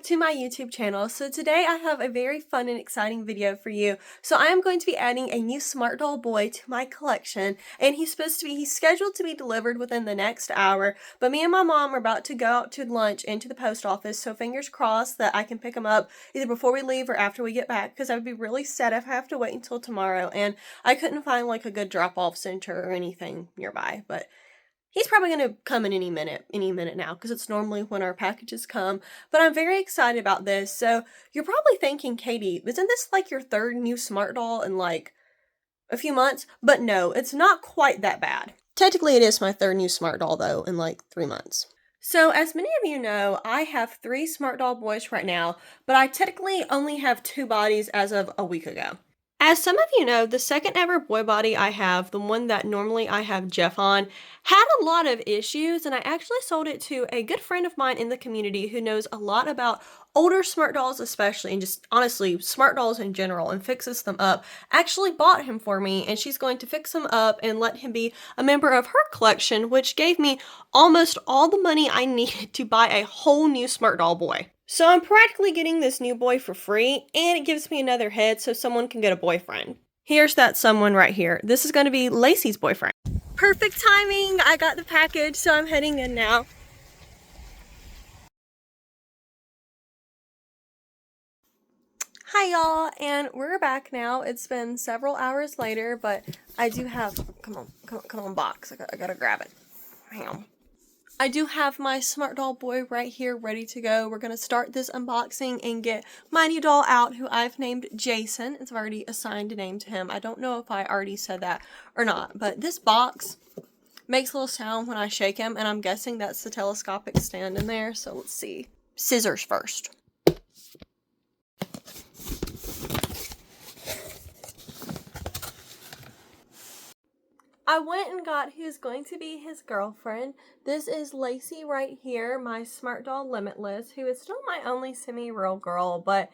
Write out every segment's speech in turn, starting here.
to my YouTube channel. So today I have a very fun and exciting video for you. So I am going to be adding a new Smart Doll boy to my collection, and he's scheduled to be delivered within the next hour, but me and my mom are about to go out to lunch into the post office, so fingers crossed that I can pick him up either before we leave or after we get back, because I would be really sad if I have to wait until tomorrow, and I couldn't find like a good drop-off center or anything nearby, but he's probably going to come in any minute now, because it's normally when our packages come. But I'm very excited about this. So you're probably thinking, Katie, isn't this like your third new Smart Doll in like a few months? But no, it's not quite that bad. Technically, it is my third new Smart Doll, though, in like 3 months. So as many of you know, I have 3 Smart Doll boys right now, but I technically only have 2 bodies as of a week ago. As some of you know, the second ever boy body I have, the one that normally I have Jeff on, had a lot of issues, and I actually sold it to a good friend of mine in the community who knows a lot about older Smart Dolls especially, and just honestly Smart Dolls in general, and fixes them up. Actually bought him for me, and she's going to fix him up and let him be a member of her collection, which gave me almost all the money I needed to buy a whole new Smart Doll boy. So I'm practically getting this new boy for free, and it gives me another head so someone can get a boyfriend. Here's that someone right here. This is going to be Lacey's boyfriend. Perfect timing! I got the package, so I'm heading in now. Hi y'all, and we're back now. It's been several hours later, but I do have, come on box, I gotta grab it. Bam. I do have my Smart Doll boy right here ready to go. We're going to start this unboxing and get my new doll out, who I've named Jason. It's already assigned a name to him. I don't know if I already said that or not, but this box makes a little sound when I shake him, and I'm guessing that's the telescopic stand in there, so let's see. Scissors first. I went and got who's going to be his girlfriend. This is Lacey right here, my Smart Doll Limitless, who is still my only semi-real girl, but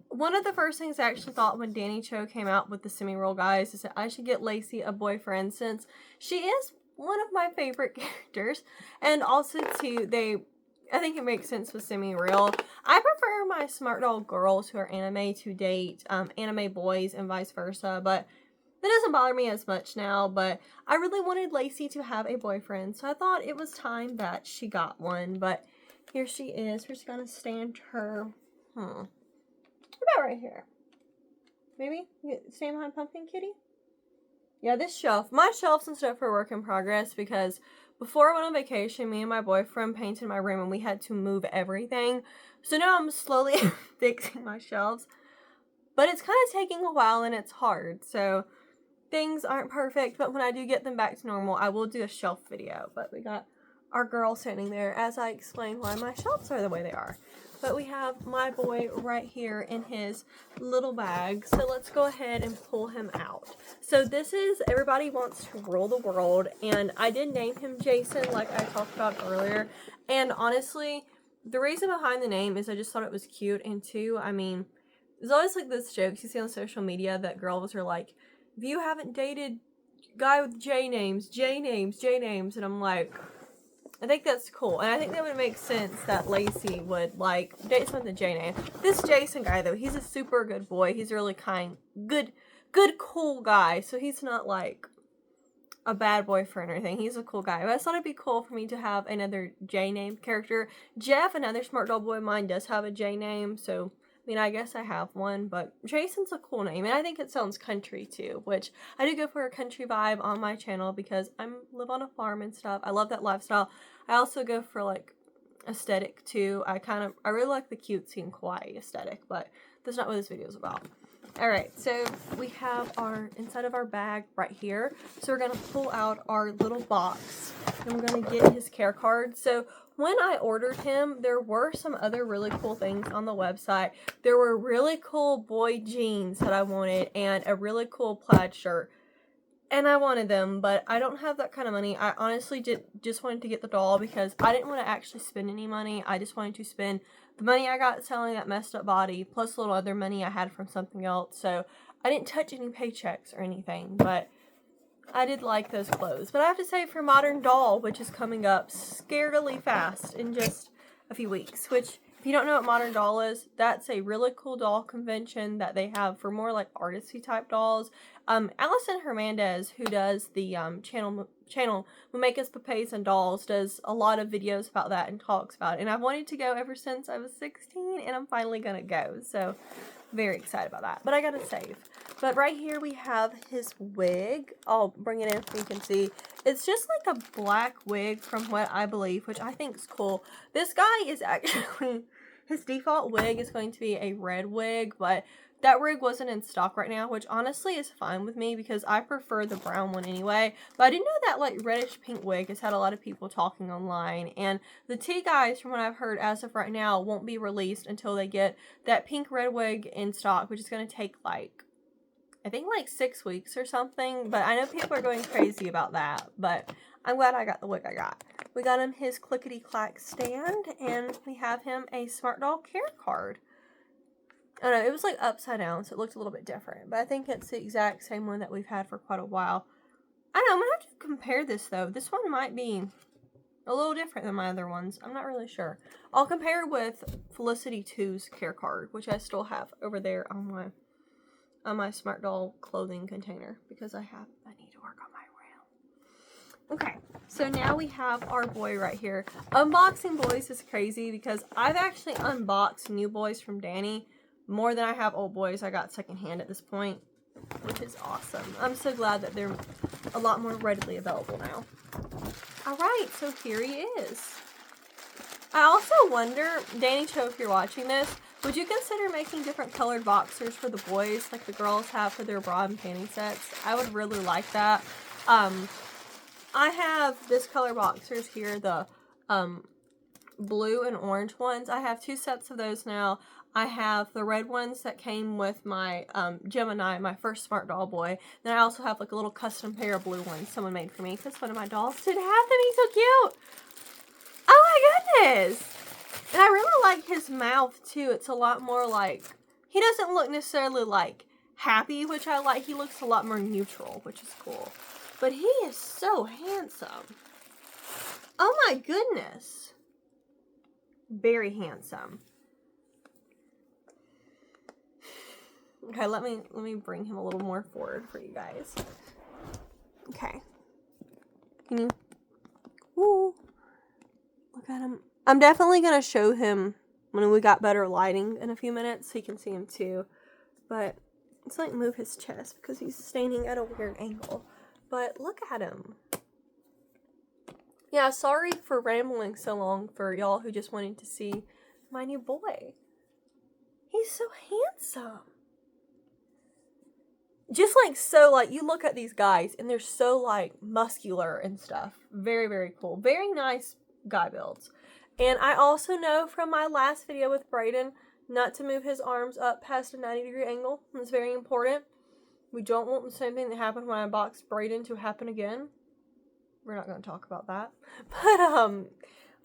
one of the first things I actually thought when Danny Cho came out with the semi-real guys is that I should get Lacey a boyfriend, since she is one of my favorite characters, and also too, I think it makes sense with semi-real. I prefer my Smart Doll girls who are anime to date anime boys and vice versa, but that doesn't bother me as much now. But I really wanted Lacey to have a boyfriend, so I thought it was time that she got one. But here she is. We're just gonna stand her. What about right here? Maybe stand behind Pumpkin Kitty? Yeah, this shelf. My shelves and stuff are work in progress, because before I went on vacation, me and my boyfriend painted my room and we had to move everything. So now I'm slowly fixing my shelves. But it's kind of taking a while and it's hard. So things aren't perfect, but when I do get them back to normal, I will do a shelf video. But we got our girl standing there as I explain why my shelves are the way they are. But we have my boy right here in his little bag. So let's go ahead and pull him out. So this is Everybody Wants to Rule the World, and I did name him Jason like I talked about earlier. And honestly, the reason behind the name is I just thought it was cute, and two, I mean, there's always like this jokes you see on social media that girls are like, if you haven't dated guy with J names, and I'm like, I think that's cool, and I think that would make sense that Lacey would like date someone with a J name. This Jason guy though, he's a super good boy. He's really kind, good, cool guy. So he's not like a bad boyfriend or anything. He's a cool guy. But I thought it'd be cool for me to have another J name character. Jeff, another Smart Doll boy of mine, does have a J name, so I mean, I guess I have one, but Jason's a cool name, and I think it sounds country too, which I do go for a country vibe on my channel because I live on a farm and stuff. I love that lifestyle. I also go for like aesthetic too. I really like the cutesy and kawaii aesthetic, but that's not what this video is about. Alright, so we have our inside of our bag right here. So we're going to pull out our little box, and we're going to get his care card. So when I ordered him, there were some other really cool things on the website. There were really cool boy jeans that I wanted, and a really cool plaid shirt. And I wanted them, but I don't have that kind of money. I honestly just wanted to get the doll because I didn't want to actually spend any money. I just wanted to spend the money I got selling that messed up body, plus a little other money I had from something else. So I didn't touch any paychecks or anything, but I did like those clothes. But I have to say, for Modern Doll, which is coming up scarily fast in just a few weeks, which if If you don't know what Modern Doll is, that's a really cool doll convention that they have for more like artsy type dolls. Allison Hernandez, who does the channel We Make Us Papes and Dolls, does a lot of videos about that and talks about it. And I've wanted to go ever since I was 16, and I'm finally gonna go. So very excited about that. But I gotta save. But right here we have his wig. I'll bring it in so you can see. It's just like a black wig from what I believe, which I think is cool. This guy is actually, his default wig is going to be a red wig, but that wig wasn't in stock right now, which honestly is fine with me because I prefer the brown one anyway. But I do know that like reddish pink wig has had a lot of people talking online, and the T guys, from what I've heard as of right now, won't be released until they get that pink red wig in stock, which is going to take like, I think like 6 weeks or something, but I know people are going crazy about that, but I'm glad I got the wig I got. We got him his clickety-clack stand, and we have him a Smart Doll care card. I don't know, it was like upside down, so it looked a little bit different, but I think it's the exact same one that we've had for quite a while. I don't know, I'm going to have to compare this though. This one might be a little different than my other ones. I'm not really sure. I'll compare with Felicity 2's care card, which I still have over there on my Smart Doll clothing container because I need to work on my room. Okay, so now we have our boy right here. Unboxing boys is crazy because I've actually unboxed new boys from Danny more than I have old boys I got secondhand at this point, which is awesome. I'm so glad that they're a lot more readily available now. Alright, so here he is. I also wonder, Danny Cho, if you're watching this, would you consider making different colored boxers for the boys like the girls have for their bra and panty sets? I would really like that. I have this color boxers here, the blue and orange ones. I have 2 sets of those now. I have the red ones that came with my Gemini, my first Smart Doll boy. Then I also have like a little custom pair of blue ones someone made for me because one of my dolls didn't have them. He's so cute. Oh my goodness. And I really like his mouth too. It's a lot more like, he doesn't look necessarily like happy, which I like. He looks a lot more neutral, which is cool. But he is so handsome. Oh my goodness. Very handsome. Okay, let me bring him a little more forward for you guys. Okay. Can you? Ooh. Look at him. I'm definitely going to show him when we got better lighting in a few minutes so you can see him too. But let's like move his chest because he's standing at a weird angle. But look at him. Yeah, sorry for rambling so long for y'all who just wanted to see my new boy. He's so handsome. Just like so, like you look at these guys and they're so like muscular and stuff. Very, very cool. Very nice guy builds. And I also know from my last video with Brayden not to move his arms up past a 90-degree angle. It's very important. We don't want the same thing that happened when I boxed Brayden to happen again. We're not going to talk about that. But,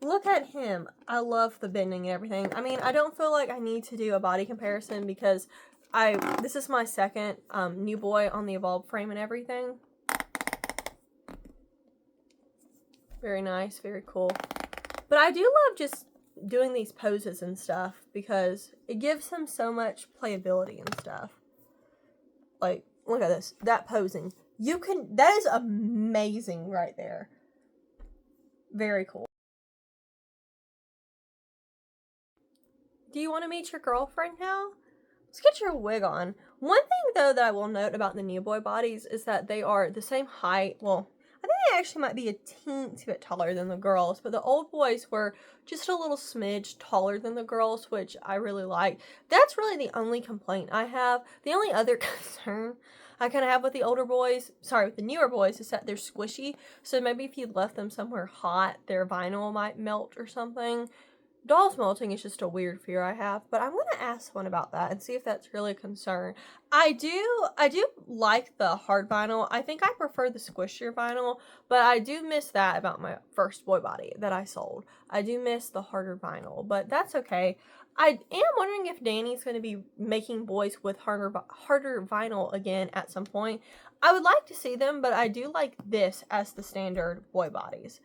look at him. I love the bending and everything. I mean, I don't feel like I need to do a body comparison because this is my second new boy on the Evolve frame and everything. Very nice, very cool. But I do love just doing these poses and stuff because it gives him so much playability and stuff. Like, look at this. That posing. That is amazing right there. Very cool. Do you want to meet your girlfriend now? Let's get your wig on. One thing, though, that I will note about the new boy bodies is that they are the same height. Well, I think they actually might be a teensy bit taller than the girls, but the old boys were just a little smidge taller than the girls, which I really like. That's really the only complaint I have. The only other concern I kind of have with the with the newer boys, is that they're squishy. So maybe if you left them somewhere hot, their vinyl might melt or something. Dolls melting is just a weird fear I have, but I'm going to ask one about that and see if that's really a concern. I do like the hard vinyl. I think I prefer the squishier vinyl, but I do miss that about my first boy body that I sold. I do miss the harder vinyl, but that's okay. I am wondering if Danny's going to be making boys with harder vinyl again at some point. I would like to see them, but I do like this as the standard boy bodies.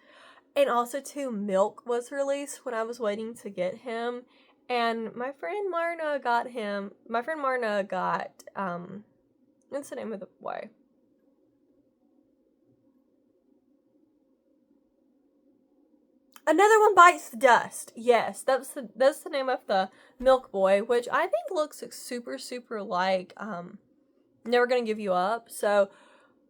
And also, too, Milk was released when I was waiting to get him. And my friend Marna got, what's the name of the boy? Another One Bites the Dust. Yes, that's the name of the milk boy, which I think looks super, super like Never Gonna Give You Up. So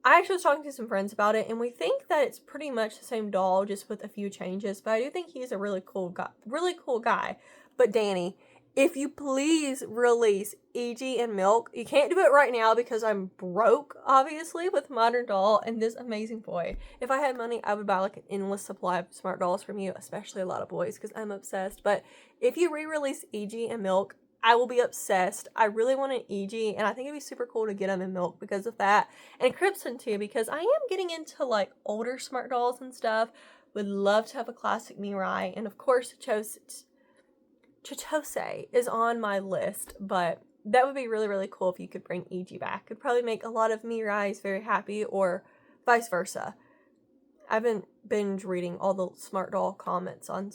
I actually was talking to some friends about it, and we think that it's pretty much the same doll, just with a few changes. But I do think he's a really cool guy. Really cool guy. But Danny, if you please release E.G. and Milk, you can't do it right now because I'm broke, obviously, with Modern Doll and this amazing boy. If I had money, I would buy like an endless supply of smart dolls from you, especially a lot of boys, because I'm obsessed. But if you re-release E.G. and Milk, I will be obsessed. I really want an EG, and I think it'd be super cool to get them in Milk because of that. And Crimson too, because I am getting into like older smart dolls and stuff. Would love to have a classic Mirai, and of course Chitose is on my list, but that would be really, really cool if you could bring EG back. Could probably make a lot of Mirais very happy, or vice versa. I've been binge reading all the smart doll comments on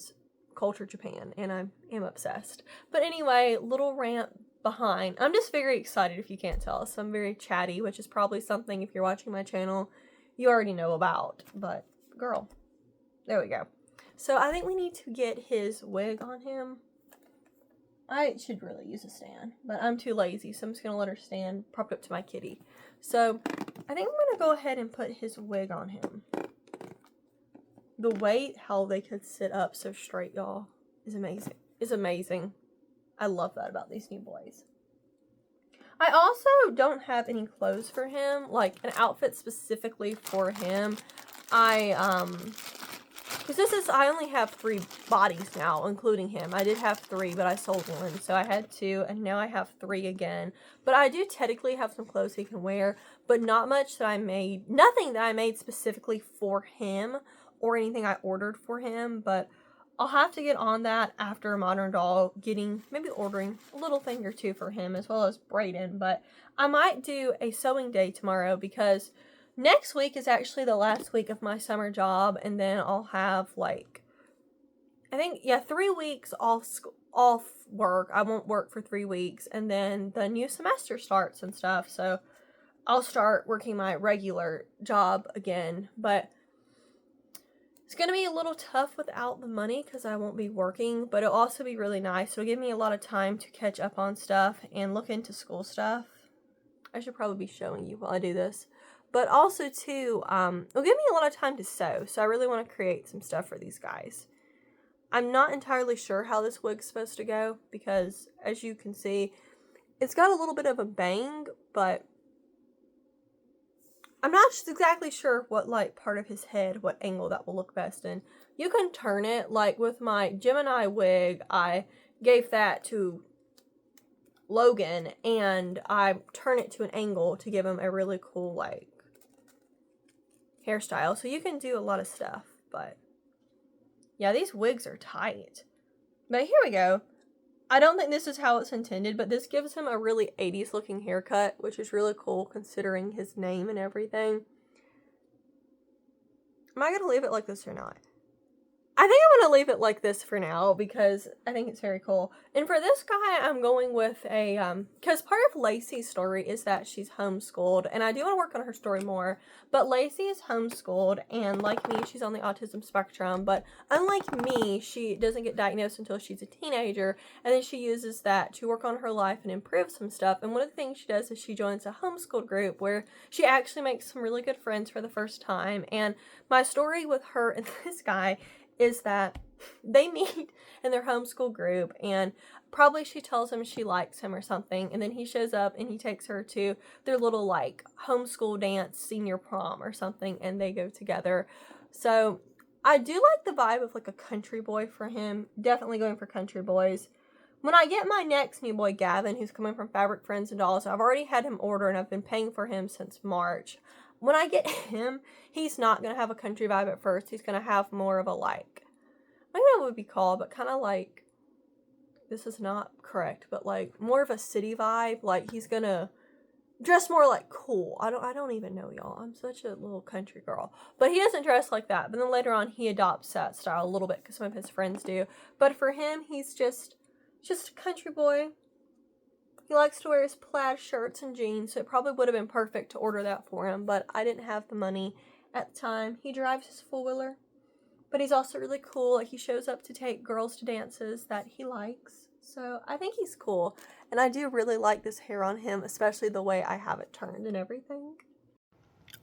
Culture Japan, and I am obsessed. But anyway, little rant behind. I'm just very excited, if you can't tell. So I'm very chatty, which is probably something, if you're watching my channel, you already know about. But girl, there we go. So I think we need to get his wig on him. I should really use a stand, but I'm too lazy, so I'm just gonna let her stand propped up to my kitty. So I think I'm gonna go ahead and put his wig on him. The weight, how they could sit up so straight, y'all, is amazing. Is amazing. I love that about these new boys. I also don't have any clothes for him, like an outfit specifically for him. Because I only have 3 bodies now, including him. I did have 3, but I sold 1, so I had 2, and now I have 3 again. But I do technically have some clothes he can wear, but not much that I made, nothing that I made specifically for him, or anything I ordered for him, but I'll have to get on that after Modern Doll, maybe ordering a little thing or 2 for him, as well as Brayden. But I might do a sewing day tomorrow, because next week is actually the last week of my summer job, and then I'll have, like, I think, 3 weeks off work. I won't work for 3 weeks, and then the new semester starts and stuff, so I'll start working my regular job again. But it's going to be a little tough without the money because I won't be working, but it'll also be really nice. It'll give me a lot of time to catch up on stuff and look into school stuff. I should probably be showing you while I do this. But also, too, it'll give me a lot of time to sew, so I really want to create some stuff for these guys. I'm not entirely sure how this wig's supposed to go because, as you can see, it's got a little bit of a bang, but I'm not exactly sure what, like, part of his head, what angle that will look best in. You can turn it, like, with my Gemini wig, I gave that to Logan, and I turn it to an angle to give him a really cool, like, hairstyle. So you can do a lot of stuff, but yeah, these wigs are tight. But here we go. I don't think this is how it's intended, but this gives him a really 80s looking haircut, which is really cool considering his name and everything. Am I going to leave it like this or not? I think I'm going to leave it like this for now because I think it's very cool. And for this guy, I'm going with because part of Lacey's story is that she's homeschooled, and I do want to work on her story more, but Lacey is homeschooled, and like me, she's on the autism spectrum, but unlike me, she doesn't get diagnosed until she's a teenager, and then she uses that to work on her life and improve some stuff. And one of the things she does is she joins a homeschool group where she actually makes some really good friends for the first time. And my story with her and this guy is that they meet in their homeschool group, and probably she tells him she likes him or something, and then he shows up and he takes her to their little, like, homeschool dance senior prom or something, and they go together. So I do like the vibe of, like, a country boy for him. Definitely going for country boys. When I get my next new boy, Gavin, who's coming from Fabric Friends and Dolls, I've already had him order, and I've been paying for him since March. When I get him, he's not going to have a country vibe at first. He's going to have more of a, like, I don't know what it would be called, but kind of like, this is not correct, but like more of a city vibe. Like, he's going to dress more like cool. I don't even know, y'all. I'm such a little country girl. But he doesn't dress like that. But then later on, he adopts that style a little bit because some of his friends do. But for him, he's just Just a country boy. He likes to wear his plaid shirts and jeans, so it probably would have been perfect to order that for him, but I didn't have the money at the time. He drives his four-wheeler, but he's also really cool. Like, he shows up to take girls to dances that he likes, so I think he's cool. And I do really like this hair on him, especially the way I have it turned and everything.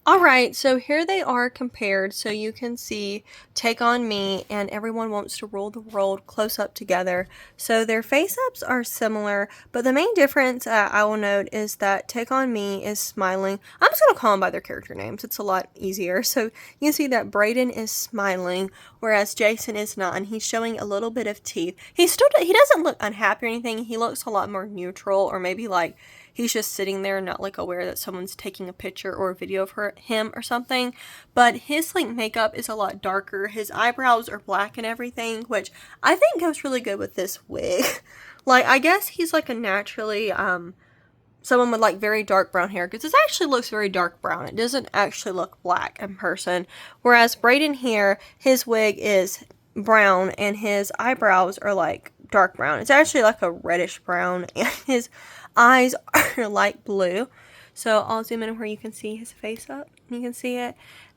Alright, so here they are compared, so you can see Take On Me and Everyone Wants to Rule the World close up together. So their face-ups are similar, but the main difference I will note is that Take On Me is smiling. I'm just going to call them by their character names, it's a lot easier. So you can see that Brayden is smiling, whereas Jason is not, and he's showing a little bit of teeth. He doesn't look unhappy or anything, he looks a lot more neutral, or maybe like he's just sitting there not like aware that someone's taking a picture or a video of him or something. But his like makeup is a lot darker. His eyebrows are black and everything, which I think goes really good with this wig. Like, I guess he's like a naturally someone with like very dark brown hair, because this actually looks very dark brown. It doesn't actually look black in person. Whereas Brayden here, his wig is brown and his eyebrows are like dark brown. It's actually like a reddish brown, and his eyes are light blue. So I'll zoom in where you can see his face up. You can see it.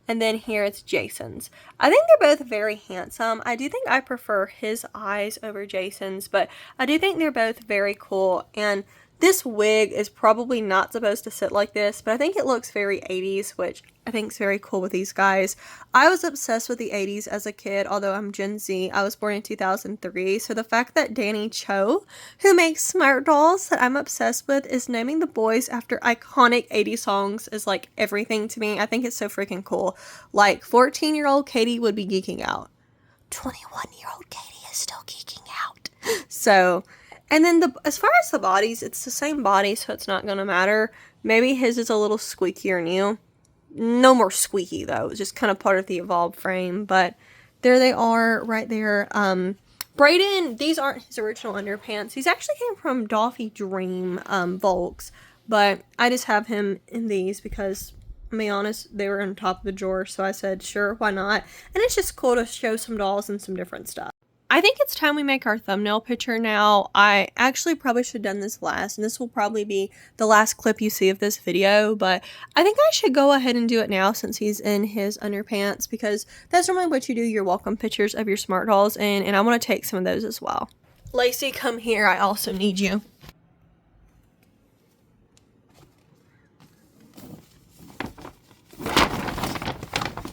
And then here it's Jason's. I think they're both very handsome. I do think I prefer his eyes over Jason's, but I do think they're both very cool. And this wig is probably not supposed to sit like this, but I think it looks very 80s, which I think is very cool with these guys. I was obsessed with the 80s as a kid, although I'm Gen Z. I was born in 2003, so the fact that Danny Cho, who makes smart dolls that I'm obsessed with, is naming the boys after iconic 80s songs is like everything to me. I think it's so freaking cool. Like, 14-year-old Katie would be geeking out. 21-year-old Katie is still geeking out. So, and then as far as the bodies, it's the same body, so it's not gonna matter. Maybe his is a little squeakier new. No more squeaky though, it's just kind of part of the evolved frame. But there they are right there. Brayden, these aren't his original underpants. These actually came from Dolphy Dream Volks, but I just have him in these because, to be honest, they were on top of the drawer, so I said sure, why not. And it's just cool to show some dolls and some different stuff. I think it's time we make our thumbnail picture now. I actually probably should have done this last, and this will probably be the last clip you see of this video, but I think I should go ahead and do it now since he's in his underpants, because that's normally what you do your welcome pictures of your smart dolls in, and I want to take some of those as well. Lacey, come here. I also need you.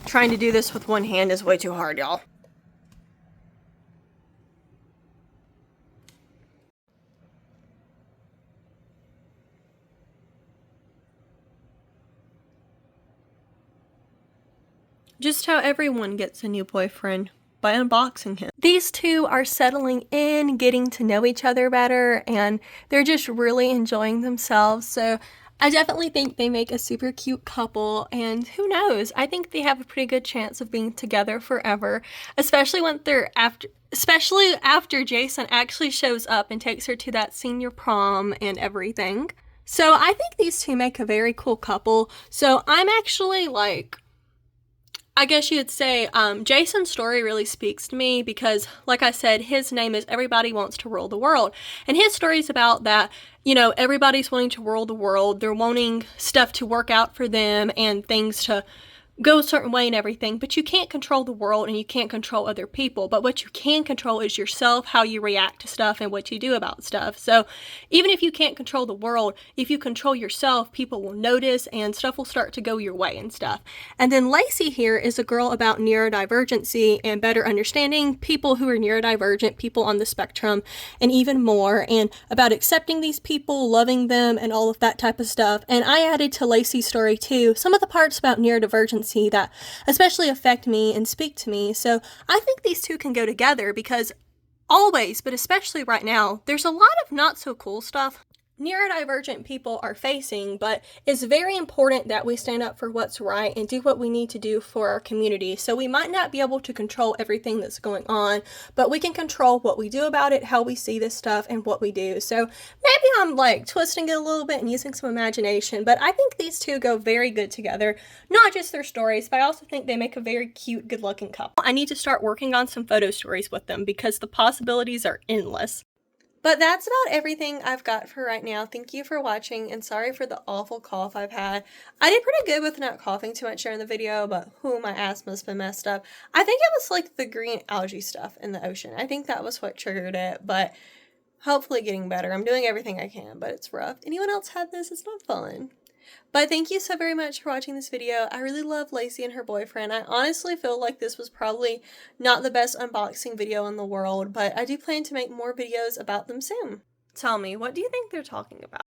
Trying to do this with one hand is way too hard, y'all. Just how everyone gets a new boyfriend, by unboxing him. These two are settling in, getting to know each other better, and they're just really enjoying themselves. So I definitely think they make a super cute couple, and who knows, I think they have a pretty good chance of being together forever, especially after Jason actually shows up and takes her to that senior prom and everything. So I think these two make a very cool couple. So I'm actually like, I guess you'd say Jason's story really speaks to me because, like I said, his name is Everybody Wants to Rule the World. And his story is about that, you know, everybody's wanting to rule the world. They're wanting stuff to work out for them and things to go a certain way and everything, but you can't control the world and you can't control other people. But what you can control is yourself, how you react to stuff and what you do about stuff. So even if you can't control the world, if you control yourself, people will notice and stuff will start to go your way and stuff. And then Lacey here is a girl about neurodivergency and better understanding people who are neurodivergent, people on the spectrum, and even more, and about accepting these people, loving them, and all of that type of stuff. And I added to Lacey's story too some of the parts about neurodivergency that especially affect me and speak to me. So I think these two can go together because always, but especially right now, there's a lot of not so cool stuff neurodivergent people are facing, but it's very important that we stand up for what's right and do what we need to do for our community. So we might not be able to control everything that's going on, but we can control what we do about it, how we see this stuff, and what we do. So maybe I'm like twisting it a little bit and using some imagination, but I think these two go very good together. Not just their stories, but I also think they make a very cute, good-looking couple. I need to start working on some photo stories with them because the possibilities are endless. But that's about everything I've got for right now. Thank you for watching, and sorry for the awful cough I've had. I did pretty good with not coughing too much during the video, but my asthma's been messed up. I think it was like the green algae stuff in the ocean. I think that was what triggered it, but hopefully getting better. I'm doing everything I can, but it's rough. Anyone else had this? It's not fun. But thank you so very much for watching this video. I really love Lacey and her boyfriend. I honestly feel like this was probably not the best unboxing video in the world, but I do plan to make more videos about them soon. Tell me, what do you think they're talking about?